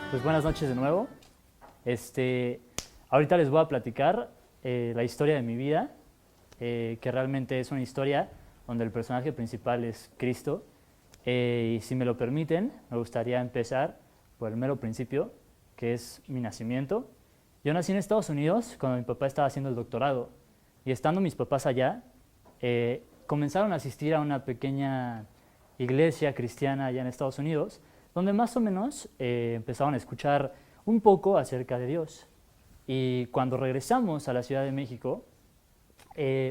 Pues buenas noches de nuevo. Ahorita les voy a platicar la historia de mi vida, que realmente es una historia donde el personaje principal es Cristo. Y si me lo permiten, me gustaría empezar por el mero principio, que es mi nacimiento. Yo nací en Estados Unidos cuando mi papá estaba haciendo el doctorado. Y estando mis papás allá, comenzaron a asistir a una pequeña iglesia cristiana allá en Estados Unidos, donde más o menos empezaron a escuchar un poco acerca de Dios. Y cuando regresamos a la Ciudad de México,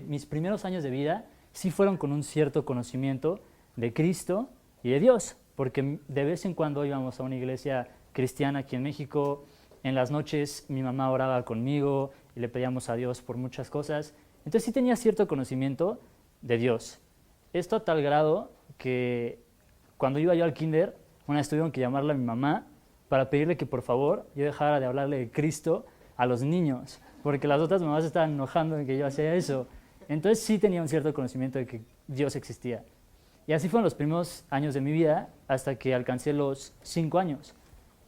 mis primeros años de vida sí fueron con un cierto conocimiento de Cristo y de Dios, porque de vez en cuando íbamos a una iglesia cristiana aquí en México. En las noches mi mamá oraba conmigo y le pedíamos a Dios por muchas cosas. Entonces sí tenía cierto conocimiento de Dios. Esto a tal grado que cuando iba yo al kinder, una vez tuvieron que llamarle a mi mamá para pedirle que por favor yo dejara de hablarle de Cristo a los niños, porque las otras mamás estaban enojando de que yo hacía eso. Entonces sí tenía un cierto conocimiento de que Dios existía. Y así fueron los primeros años de mi vida hasta que alcancé los 5 años.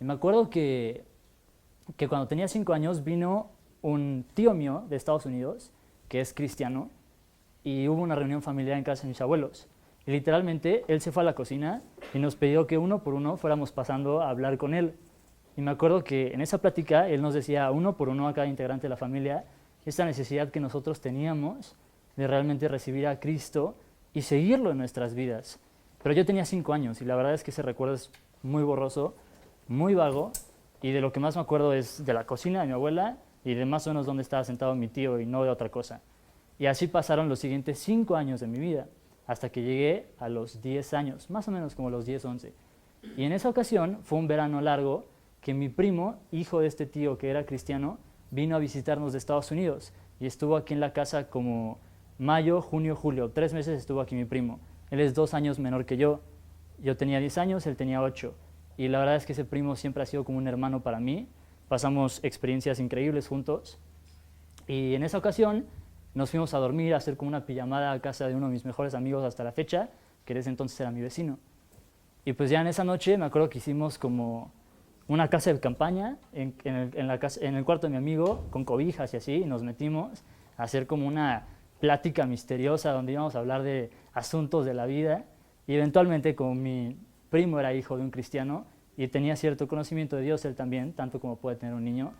Y me acuerdo que cuando tenía 5 años vino un tío mío de Estados Unidos, que es cristiano, y hubo una reunión familiar en casa de mis abuelos. Y literalmente él se fue a la cocina y nos pidió que uno por uno fuéramos pasando a hablar con él. Y me acuerdo que en esa plática él nos decía uno por uno a cada integrante de la familia esta necesidad que nosotros teníamos de realmente recibir a Cristo y seguirlo en nuestras vidas. Pero yo tenía 5 años y la verdad es que ese recuerdo es muy borroso, muy vago, y de lo que más me acuerdo es de la cocina de mi abuela y de más o menos dónde estaba sentado mi tío y no de otra cosa. Y así pasaron los siguientes 5 años de mi vida, hasta que llegué a los 10 años, más o menos como los 10, 11. Y en esa ocasión fue un verano largo que mi primo, hijo de este tío que era cristiano, vino a visitarnos de Estados Unidos y estuvo aquí en la casa como mayo, junio, julio. 3 meses estuvo aquí mi primo. Él es 2 años menor que yo. Yo tenía 10 años, él tenía 8. Y la verdad es que ese primo siempre ha sido como un hermano para mí. Pasamos experiencias increíbles juntos. Y en esa ocasión nos fuimos a dormir, a hacer como una pijamada a casa de uno de mis mejores amigos hasta la fecha, que en ese entonces era mi vecino. Y pues ya en esa noche me acuerdo que hicimos como una casa de campaña en el cuarto de mi amigo, con cobijas y así, y nos metimos a hacer como una plática misteriosa donde íbamos a hablar de asuntos de la vida. Y eventualmente, como mi primo era hijo de un cristiano y tenía cierto conocimiento de Dios él también, tanto como puede tener un niño,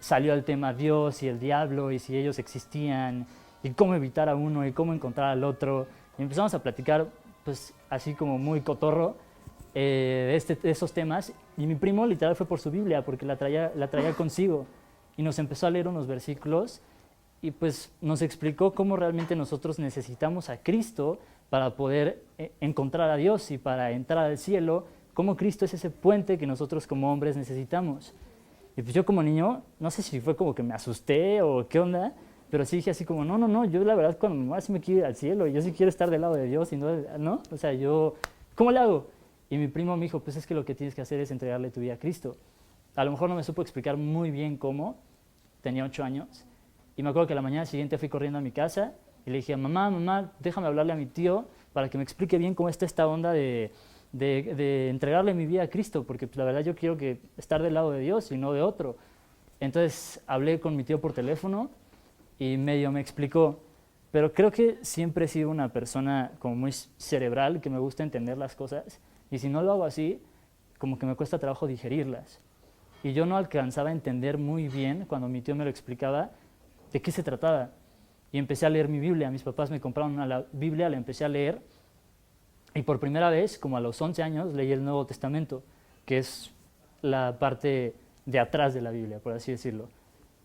salió el tema Dios y el diablo y si ellos existían y cómo evitar a uno y cómo encontrar al otro. Y empezamos a platicar pues así como muy cotorro de esos temas, y mi primo literal fue por su Biblia porque la traía consigo y nos empezó a leer unos versículos y pues nos explicó cómo realmente nosotros necesitamos a Cristo para poder encontrar a Dios y para entrar al cielo, cómo Cristo es ese puente que nosotros como hombres necesitamos. Y pues yo como niño, no sé si fue como que me asusté o qué onda, pero sí dije así como, no, yo la verdad cuando me muera sí me quiero ir al cielo, y yo sí quiero estar del lado de Dios, y no, o sea, yo, ¿cómo le hago? Y mi primo me dijo, pues es que lo que tienes que hacer es entregarle tu vida a Cristo. A lo mejor no me supo explicar muy bien cómo, tenía 8 años, y me acuerdo que la mañana siguiente fui corriendo a mi casa, y le dije, mamá, déjame hablarle a mi tío para que me explique bien cómo está esta onda de entregarle mi vida a Cristo, porque pues, la verdad yo quiero estar del lado de Dios y no de otro. Entonces hablé con mi tío por teléfono y medio me explicó, pero creo que siempre he sido una persona como muy cerebral, que me gusta entender las cosas, y si no lo hago así, como que me cuesta trabajo digerirlas. Y yo no alcanzaba a entender muy bien cuando mi tío me lo explicaba de qué se trataba. Y empecé a leer mi Biblia, mis papás me compraron una Biblia, la empecé a leer. Y por primera vez, como a los 11 años, leí el Nuevo Testamento, que es la parte de atrás de la Biblia, por así decirlo.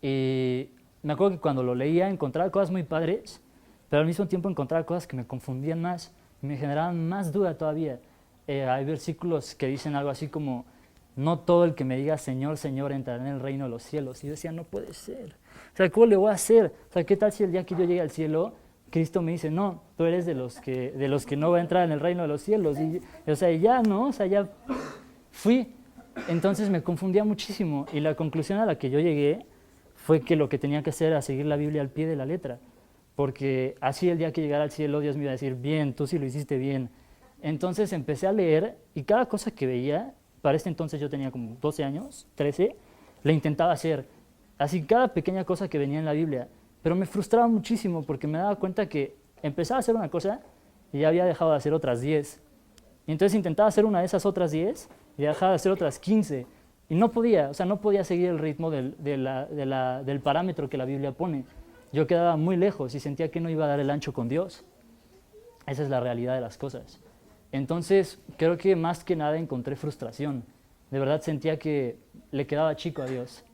Y me acuerdo que cuando lo leía encontraba cosas muy padres, pero al mismo tiempo encontraba cosas que me confundían más y me generaban más duda todavía. Hay versículos que dicen algo así como, no todo el que me diga Señor, Señor entrará en el reino de los cielos. Y yo decía, no puede ser. O sea, ¿cómo le voy a hacer? O sea, ¿qué tal si el día que yo llegue al cielo Cristo me dice, no, tú eres de los que no va a entrar en el reino de los cielos? Y, o sea, ya, ¿no? O sea, ya fui. Entonces me confundía muchísimo y la conclusión a la que yo llegué fue que lo que tenía que hacer era seguir la Biblia al pie de la letra, porque así el día que llegara al cielo Dios me iba a decir, bien, tú sí lo hiciste bien. Entonces empecé a leer y cada cosa que veía para este entonces yo tenía como 12 años, 13, le intentaba hacer así cada pequeña cosa que venía en la Biblia, pero me frustraba muchísimo porque me daba cuenta que empezaba a hacer una cosa y ya había dejado de hacer otras 10. Y entonces intentaba hacer una de esas otras 10 y dejaba de hacer otras 15. Y no podía, o sea, no podía seguir el ritmo del parámetro que la Biblia pone. Yo quedaba muy lejos y sentía que no iba a dar el ancho con Dios. Esa es la realidad de las cosas. Entonces, creo que más que nada encontré frustración. De verdad sentía que le quedaba chico a Dios.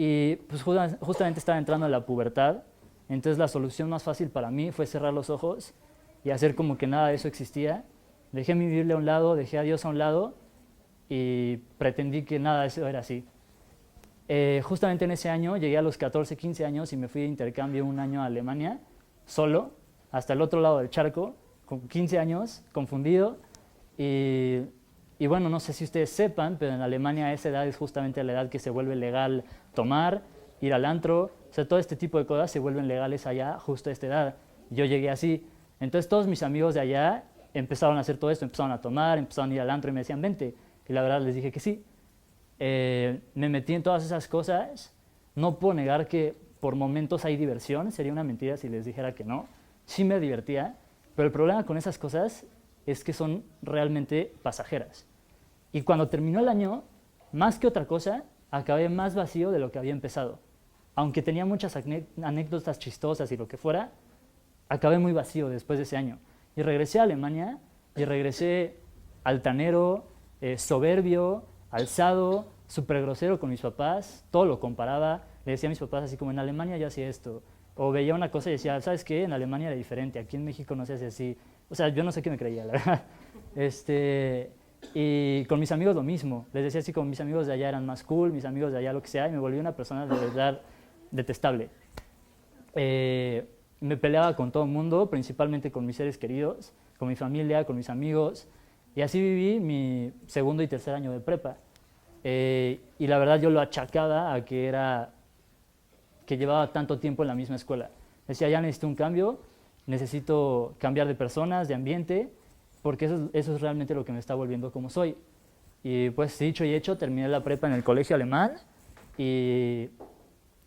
Y pues justamente estaba entrando en la pubertad, entonces la solución más fácil para mí fue cerrar los ojos y hacer como que nada de eso existía. Dejé mi Biblia a un lado, dejé a Dios a un lado y pretendí que nada de eso era así. Justamente en ese año llegué a los 14, 15 años y me fui de intercambio un año a Alemania, solo, hasta el otro lado del charco, con 15 años, confundido. Y bueno, no sé si ustedes sepan, pero en Alemania esa edad es justamente la edad que se vuelve legal tomar, ir al antro, o sea, todo este tipo de cosas se vuelven legales allá justo a esta edad. Yo llegué así. Entonces todos mis amigos de allá empezaron a hacer todo esto, empezaron a tomar, empezaron a ir al antro y me decían, vente. Y la verdad les dije que sí. Me metí en todas esas cosas. No puedo negar que por momentos hay diversión, sería una mentira si les dijera que no. Sí me divertía, pero el problema con esas cosas es que son realmente pasajeras. Y cuando terminó el año, más que otra cosa, acabé más vacío de lo que había empezado. Aunque tenía muchas anécdotas chistosas y lo que fuera, acabé muy vacío después de ese año. Y regresé a Alemania y regresé altanero, soberbio, alzado, súper grosero con mis papás, todo lo comparaba, le decía a mis papás así como en Alemania yo hacía esto, o veía una cosa y decía, ¿sabes qué? En Alemania era diferente, aquí en México no se hace así. O sea, yo no sé qué me creía, la verdad. Y con mis amigos lo mismo, les decía así como mis amigos de allá eran más cool, mis amigos de allá lo que sea, y me volví una persona de verdad detestable. Me peleaba con todo el mundo, principalmente con mis seres queridos, con mi familia, con mis amigos, y así viví mi segundo y tercer año de prepa. Y la verdad yo lo achacaba a que llevaba tanto tiempo en la misma escuela. Decía, ya necesito un cambio, necesito cambiar de personas, de ambiente, porque eso es realmente lo que me está volviendo como soy. Y pues dicho y hecho, terminé la prepa en el colegio alemán y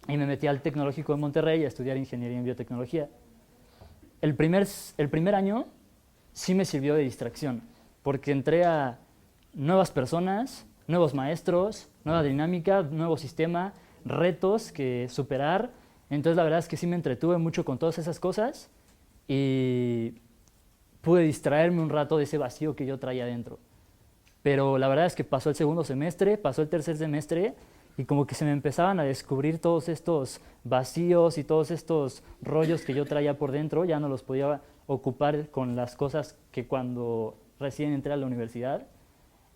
me metí al Tecnológico de Monterrey a estudiar ingeniería en biotecnología. El primer año sí me sirvió de distracción, porque entré a nuevas personas, nuevos maestros, nueva dinámica, nuevo sistema, retos que superar. Entonces la verdad es que sí me entretuve mucho con todas esas cosas y pude distraerme un rato de ese vacío que yo traía dentro. Pero la verdad es que pasó el segundo semestre, pasó el tercer semestre y como que se me empezaban a descubrir todos estos vacíos y todos estos rollos que yo traía por dentro, ya no los podía ocupar con las cosas que cuando recién entré a la universidad.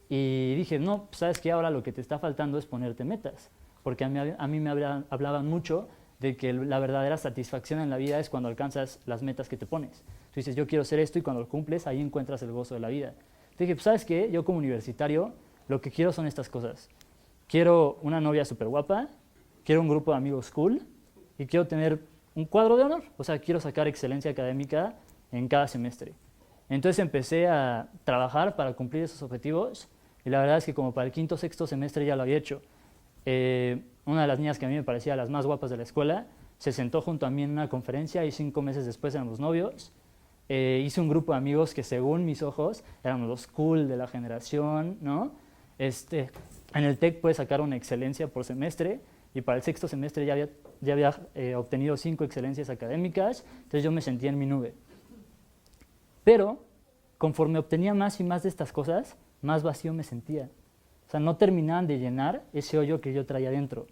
Y dije, no, ¿sabes qué? Ahora lo que te está faltando es ponerte metas, porque a mí me hablaban mucho de que la verdadera satisfacción en la vida es cuando alcanzas las metas que te pones. Tú dices, yo quiero hacer esto y cuando lo cumples, ahí encuentras el gozo de la vida. Dije, pues, ¿sabes qué? Yo como universitario, lo que quiero son estas cosas. Quiero una novia súper guapa, quiero un grupo de amigos cool y quiero tener un cuadro de honor. O sea, quiero sacar excelencia académica en cada semestre. Entonces empecé a trabajar para cumplir esos objetivos y la verdad es que como para el quinto o sexto semestre ya lo había hecho. Una de las niñas que a mí me parecía las más guapas de la escuela se sentó junto a mí en una conferencia y 5 meses después éramos novios. Hice un grupo de amigos que según mis ojos éramos los cool de la generación, ¿no? En el TEC puedes sacar una excelencia por semestre y para el sexto semestre ya había obtenido 5 excelencias académicas, entonces yo me sentía en mi nube. Pero conforme obtenía más y más de estas cosas, más vacío me sentía. O sea, no terminaban de llenar ese hoyo que yo traía dentro.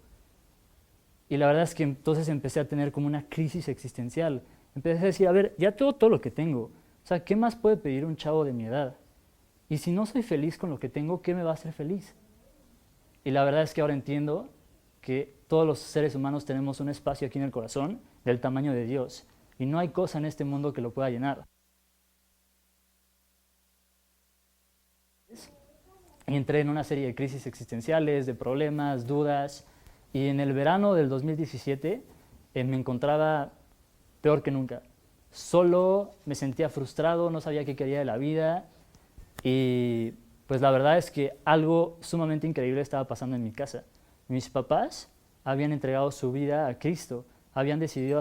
Y la verdad es que entonces empecé a tener como una crisis existencial. Empecé a decir, a ver, ya tengo todo lo que tengo. O sea, ¿qué más puede pedir un chavo de mi edad? Y si no soy feliz con lo que tengo, ¿qué me va a hacer feliz? Y la verdad es que ahora entiendo que todos los seres humanos tenemos un espacio aquí en el corazón del tamaño de Dios. Y no hay cosa en este mundo que lo pueda llenar. Y entré en una serie de crisis existenciales, de problemas, dudas. Y en el verano del 2017 me encontraba peor que nunca. Solo, me sentía frustrado, no sabía qué quería de la vida. Y Pues la verdad es que algo sumamente increíble estaba pasando en mi casa. Mis papás habían entregado su vida a Cristo, habían decidido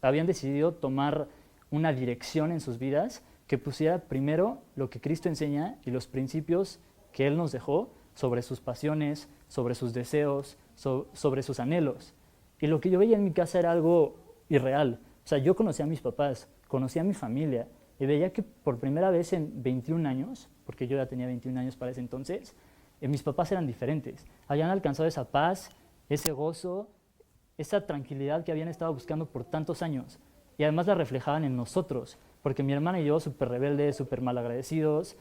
habían decidido tomar una dirección en sus vidas que pusiera primero lo que Cristo enseña y los principios que Él nos dejó sobre sus pasiones, sobre sus deseos, sobre sus anhelos. Y lo que yo veía en mi casa era algo irreal. O sea, yo conocía a mis papás, conocía a mi familia y veía que por primera vez en 21 años, porque yo ya tenía 21 años para ese entonces, mis papás eran diferentes. Habían alcanzado esa paz, ese gozo, esa tranquilidad que habían estado buscando por tantos años. Y además la reflejaban en nosotros, porque mi hermana y yo, súper rebeldes, súper malagradecidos.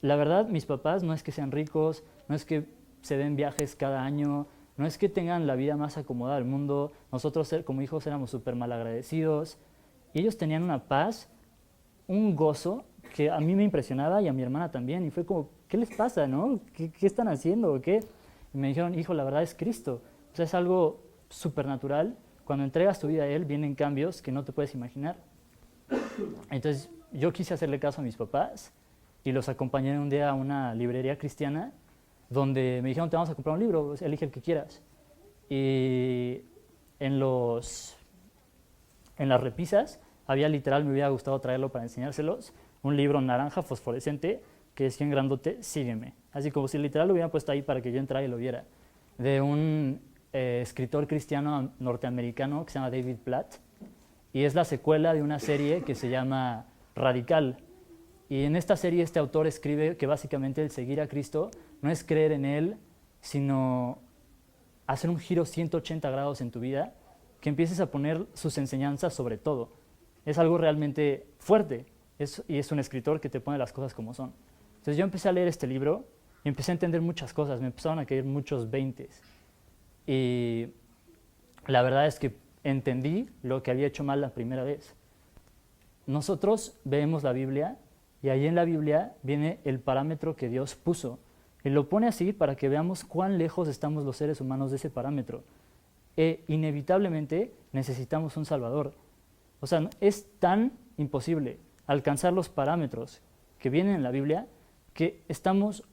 La verdad, mis papás no es que sean ricos, no es que se den viajes cada año, no es que tengan la vida más acomodada del mundo. Nosotros como hijos éramos súper malagradecidos. Y ellos tenían una paz, un gozo que a mí me impresionaba y a mi hermana también. Y fue como, ¿qué les pasa, no? ¿Qué están haciendo o qué? Y me dijeron, hijo, la verdad es Cristo. O sea, es algo supernatural. Cuando entregas tu vida a Él, vienen cambios que no te puedes imaginar. Entonces, yo quise hacerle caso a mis papás y los acompañé un día a una librería cristiana donde me dijeron, te vamos a comprar un libro, elige el que quieras. Y en las repisas había literal, me hubiera gustado traerlo para enseñárselos, un libro naranja fosforescente que decía en grandote, sígueme. Así como si literal lo hubiera puesto ahí para que yo entrara y lo viera. De un escritor cristiano norteamericano que se llama David Platt. Y es la secuela de una serie que se llama Radical. Y en esta serie este autor escribe que básicamente el seguir a Cristo no es creer en Él, sino hacer un giro 180 grados en tu vida, que empieces a poner sus enseñanzas sobre todo. Es algo realmente fuerte, y es un escritor que te pone las cosas como son. Entonces yo empecé a leer este libro y empecé a entender muchas cosas, me empezaron a caer muchos veintes. Y la verdad es que entendí lo que había hecho mal la primera vez. Nosotros vemos la Biblia y ahí en la Biblia viene el parámetro que Dios puso. Y lo pone así para que veamos cuán lejos estamos los seres humanos de ese parámetro. E inevitablemente necesitamos un Salvador. O sea, es tan imposible alcanzar los parámetros que vienen en la Biblia que estamos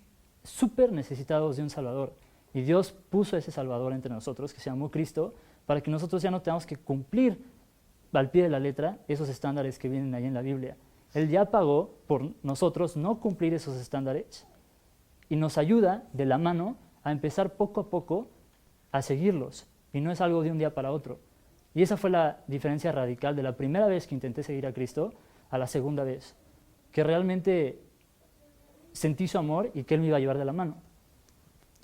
súper necesitados de un Salvador. Y Dios puso ese Salvador entre nosotros, que se llamó Cristo, para que nosotros ya no tengamos que cumplir al pie de la letra esos estándares que vienen ahí en la Biblia. Él ya pagó por nosotros no cumplir esos estándares y nos ayuda de la mano a empezar poco a poco a seguirlos. Y no es algo de un día para otro. Y esa fue la diferencia radical de la primera vez que intenté seguir a Cristo a la segunda vez. Que realmente sentí su amor y que Él me iba a llevar de la mano.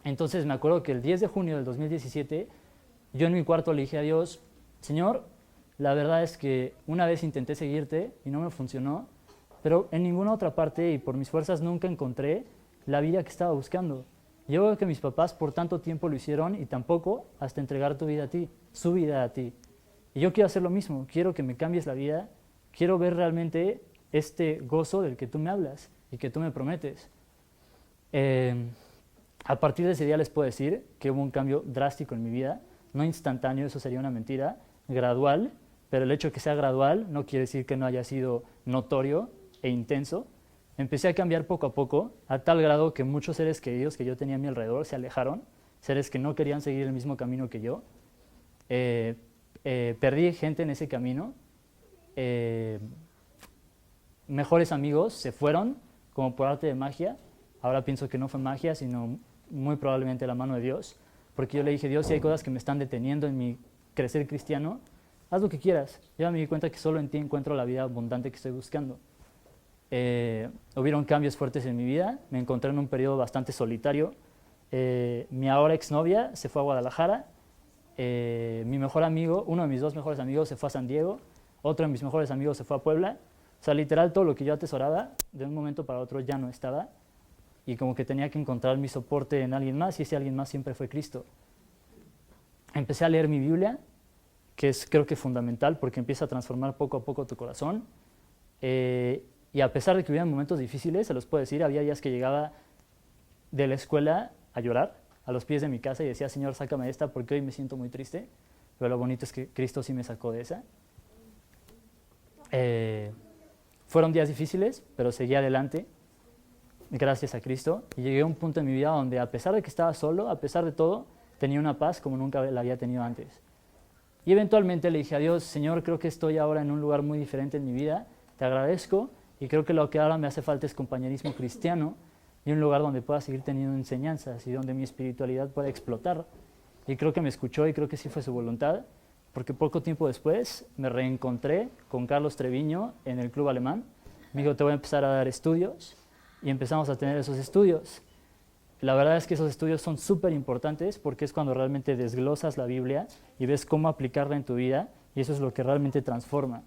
Entonces me acuerdo que el 10 de junio del 2017, yo en mi cuarto le dije a Dios, Señor, la verdad es que una vez intenté seguirte y no me funcionó, pero en ninguna otra parte y por mis fuerzas nunca encontré la vida que estaba buscando. Yo veo que mis papás por tanto tiempo lo hicieron y tampoco hasta entregar tu vida a ti, su vida a ti. Y yo quiero hacer lo mismo, quiero que me cambies la vida, quiero ver realmente este gozo del que tú me hablas y que tú me prometes. A partir de ese día les puedo decir que hubo un cambio drástico en mi vida, no instantáneo, eso sería una mentira, gradual, pero el hecho de que sea gradual no quiere decir que no haya sido notorio e intenso. Empecé a cambiar poco a poco, a tal grado que muchos seres queridos que yo tenía a mi alrededor se alejaron, seres que no querían seguir el mismo camino que yo. Perdí gente en ese camino, mejores amigos se fueron como por arte de magia. Ahora pienso que no fue magia, sino muy probablemente la mano de Dios, porque yo le dije, Dios, si hay cosas que me están deteniendo en mi crecer cristiano, haz lo que quieras. Yo me di cuenta que solo en ti encuentro la vida abundante que estoy buscando. Hubieron cambios fuertes en mi vida, me encontré en un periodo bastante solitario. Mi ahora exnovia se fue a Guadalajara, mi mejor amigo, uno de mis dos mejores amigos se fue a San Diego, otro de mis mejores amigos se fue a Puebla. O sea, literal todo lo que yo atesoraba, de un momento para otro ya no estaba. Y como que tenía que encontrar mi soporte en alguien más, y ese alguien más siempre fue Cristo. Empecé a leer mi Biblia, que es creo que fundamental porque empieza a transformar poco a poco tu corazón. Y a pesar de que hubiera momentos difíciles, se los puedo decir, había días que llegaba de la escuela a llorar a los pies de mi casa y decía, Señor, sácame de esta porque hoy me siento muy triste. Pero lo bonito es que Cristo sí me sacó de esa. Fueron días difíciles, pero seguí adelante. gracias a Cristo, y llegué a un punto en mi vida donde a pesar de que estaba solo, a pesar de todo, tenía una paz como nunca la había tenido antes. Y eventualmente le dije a Dios, Señor, creo que estoy ahora en un lugar muy diferente en mi vida, te agradezco, y creo que lo que ahora me hace falta es compañerismo cristiano, y un lugar donde pueda seguir teniendo enseñanzas, y donde mi espiritualidad pueda explotar. Y creo que me escuchó, y creo que sí fue su voluntad, porque poco tiempo después me reencontré con Carlos Treviño en el Club Alemán. Me dijo, te voy a empezar a dar estudios, y empezamos a tener esos estudios. La verdad es que esos estudios son súper importantes porque es cuando realmente desglosas la Biblia y ves cómo aplicarla en tu vida, y eso es lo que realmente transforma.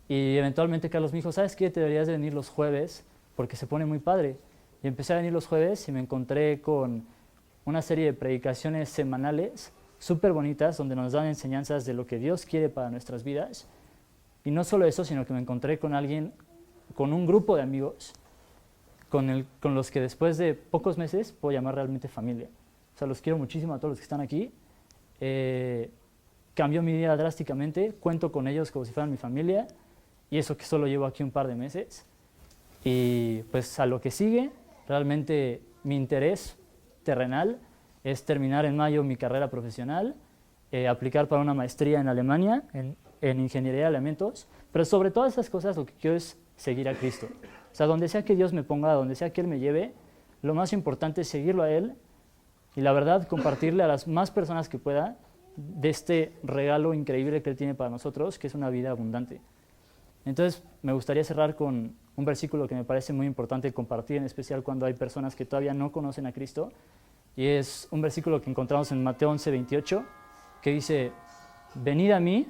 Y eventualmente Carlos me dijo, ¿sabes qué? Te deberías de venir los jueves porque se pone muy padre. Y empecé a venir los jueves y me encontré con una serie de predicaciones semanales súper bonitas donde nos dan enseñanzas de lo que Dios quiere para nuestras vidas. Y no solo eso, sino que me encontré con alguien, con un grupo de amigos con los que después de pocos meses puedo llamar realmente familia. O sea, los quiero muchísimo a todos los que están aquí. Cambió mi vida drásticamente, cuento con ellos como si fueran mi familia, y eso que solo llevo aquí un par de meses. Y pues a lo que sigue, realmente mi interés terrenal es terminar en mayo mi carrera profesional, aplicar para una maestría en Alemania en ingeniería de alimentos, pero sobre todas esas cosas lo que quiero es seguir a Cristo. O sea, donde sea que Dios me ponga, donde sea que Él me lleve, lo más importante es seguirlo a Él y la verdad compartirle a las más personas que pueda de este regalo increíble que Él tiene para nosotros, que es una vida abundante. Entonces, me gustaría cerrar con un versículo que me parece muy importante compartir, en especial cuando hay personas que todavía no conocen a Cristo, y es un versículo que encontramos en Mateo 11:28, que dice, venid a mí,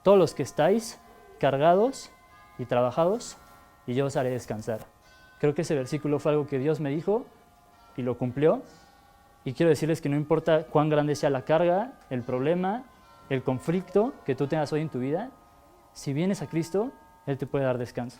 todos los que estáis cargados y trabajados, y yo os haré descansar. Creo que ese versículo fue algo que Dios me dijo y lo cumplió, y quiero decirles que no importa cuán grande sea la carga, el problema, el conflicto que tú tengas hoy en tu vida, si vienes a Cristo, Él te puede dar descanso.